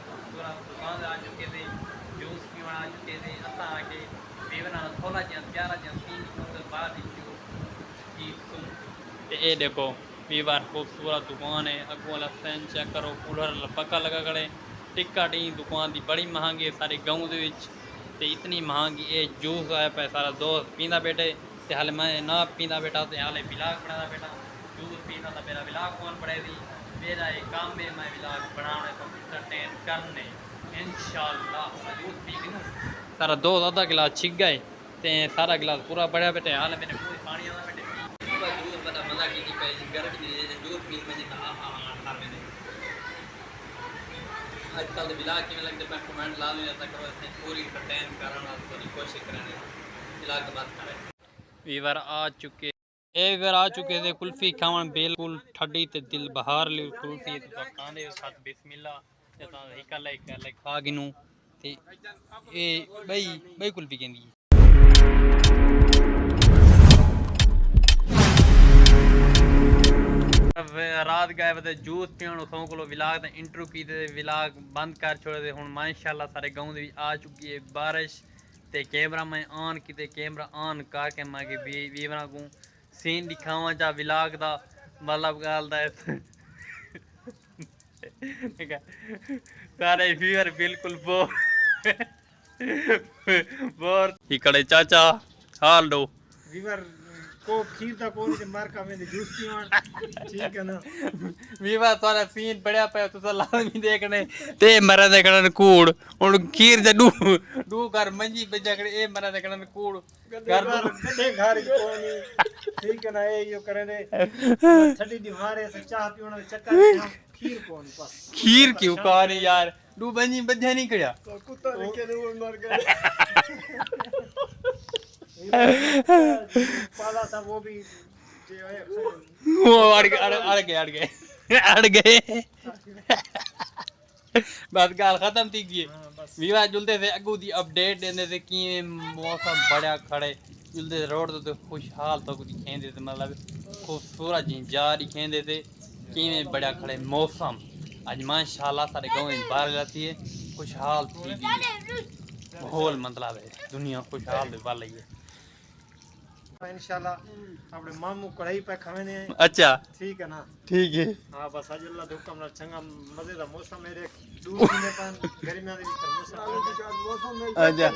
खूबसूरत दुकान आ चुके थे, जूस भी आ चुके थे। असा आके बेवना थोड़ा जहा प्यारा जहा सीन बाहर निकलो की सुन ये देखो वीवार खूबसूरत दुकान है। अगो वाला फैन चेक करो, कूलर पक्का लगा खड़े। टिकट ही दुकान की बड़ी महंगी है सारे गाँव के इतनी महंगी ये जूस आया पे सारा दोस्त पींदा बैठे ते हाले मैं ना पींदा बैठा ते हाले विलाग बनाता बैठा जूस पीना था। मेरा विलाग कौन पड़े थी मेरा एक काम में मैं विलाग बनाने तो इंटरटेन करने इंशाल्लाह जूस पी के सारा दोस्त आधा गिलास छिक गए ते सारा गिलास पूरा बढ़िया बैठे हाले मैंने पूरी पानी आना बैठे जूस बता मजा की पे गर्मी जूस पी में मैंने आजकल तो विलाग कि लगते पे कमेंट ला लो जाता करो ऐसे पूरी इंटरटेन करना थोड़ी कोशिश करने विलाग की बात करें। वीवर आ चुके थे कुल्फी खावन बिल्कुल ठंडी ते दिल बहार ली कुल्फी तो कांदे साथ बिस्मिल्लाह ते ता हिकल खा गिनू ते ए बई कुल्फी केंदी रात गए वे जूस पीण सौ को विलाग इंटरव्यू की विलाग बंद कर छोड़े हुण माशाल्लाह सारे गाँव आ चुकी है बारिश ते कैमरा मैं ऑन किते कैमरा ऑन करके मैं वीवरा को सीन दिखावा जा विलाग दा मतलब गाल दा सारे व्यूअर बिल्कुल बोर इकड़े चाचा हाल दो वीवर को खीर दा कोनी ते मार का में जूस पीवन ठीक है ना वीवा सारा सीन बढ़िया पे तुसा लाजमी देखने ते मरा देखने कूड़ उन खीर दे डू कर मंजी पे जकड़े ए मरा देखने कूड़ घर गड्ढे घर कोनी ठीक है ना ए यो करे दे ठंडी दीवार है से चाह पीवन दे चक्कर में खीर कोनी बस खीर क्यों कारी यार डू मंजी बजा नहीं कड़या तो कुत्ता लेके दे मर गया पाला था वो भी वो अड़ गए बस गाल खत्म थी गई विवाह जुलते थे अगू दी अपडेट देंदे थे कि मौसम बड़ा खड़े जुलते रोड तो खुशहाल तो दिखेंदे थे मतलब खूबसूरत जी जा दिखेंदे थे कि बड़ा खड़े मौसम आज माशाल्लाह सारे गांव में बाहर जाती है खुशहाल थी माहौल मतलब है दुनिया खुशहाल वाली है इंशाल्लाह अपने मामू कढ़ाई पे खाने अच्छा ठीक है ना ठीक है हां बस आज अल्लाह हुक्म ना चंगा मजे दा मौसम मेरे दूर में पान गर्मियां दे मौसम में अच्छा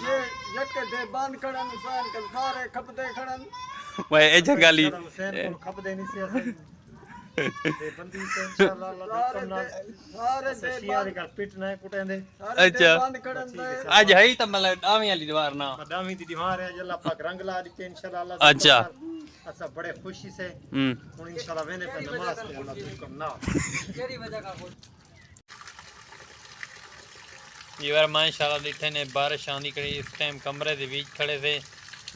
ये यक दे बांध खड़न इंसान के सारे खपदे खड़न वो ए जगाली हुसैन को खपदे नहीं से ते बंदी से इंशाल्लाह अल्लाह हुक्म ना सारे शिया दे घर पिट ना कुटेंदे अच्छा बांध खड़न आज है तो मतलब डावी वाली दीवार ना डावी दी दीवार है अल्लाह पाक रंग ला दी इंशाल्लाह अल्लाह अच्छा अच्छा बड़े खुशी से हुन इंशाल्लाह वेने पे नमाज पे अल्लाह हुक्म ना केरी वजह का बोल ये बार माशाल्लाह दिखे ने बारिश आंदी कड़ी इस टाइम कमरे दे बीच खड़े थे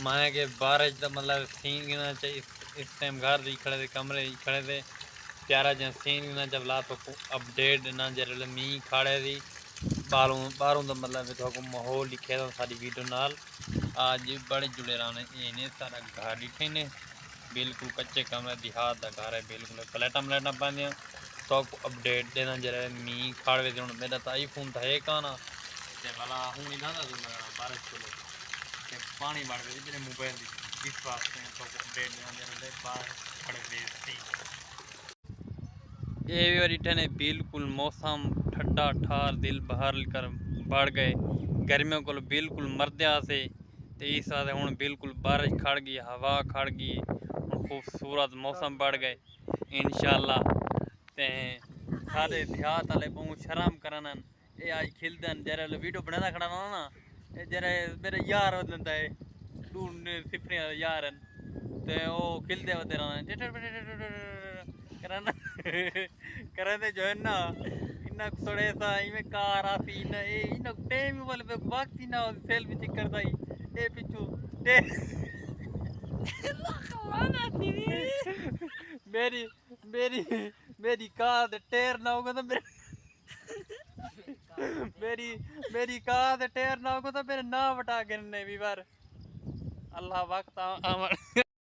माया के बारिश दा मतलब सीन गिना चाहिए इस टाइम घर दी खड़े थे कमरे दी खड़े थे प्यारा जहा सीन गिना जब ला तो अपडेट ना जरे मी खाड़े दी बारों दा मतलब तो माहौल लिखे था सारी वीडियो नाल आज बड़े जुड़े रहने इन्हें सारा घर दिखे ने बिल्कुल कच्चे कमरे देहात का घर है बिल्कुल फ्लैटा मलैटा पादियाँ तो अपडेट देना जरा मी खाड़े थे मेरा तो आईफोन था एक आना ते भला हूँ नहीं था बारिश को पानी बढ़ गए मेरे मोबाइल इस वास्ते तो अपडेट देना जरा बाहर खड़े थे ये भी ने बिल्कुल मौसम ठंडा ठार दिल बहार कर बढ़ गए गर्मियों को बिल्कुल मरदे से इस वास्ते हूँ बिल्कुल बारिश खड़ गई हवा खड़ गई खूबसूरत मौसम बढ़ गए इंशाल्लाह ते सारे देहात वाले बहुत शर्म करन ये आज खिलदन जरा वीडियो बनाना खड़ा ना ये जरा मेरे यार होता है ढूंढ सिफरे यार ते वो खिलदे होते रहना करने जो है ना इन्ना थोड़े सा इमे कार आसी इन्ना ए इन्ना टाइम वाले पे वक्त ही ना सेल्फी चिक करता ही ए पिछू ते मेरी मेरी मेरी कार दे टायर ना होगा तो मेरी कार दे टायर ना होगा तो मेरे ना बटा के नहीं भी बार अल्लाह वक्त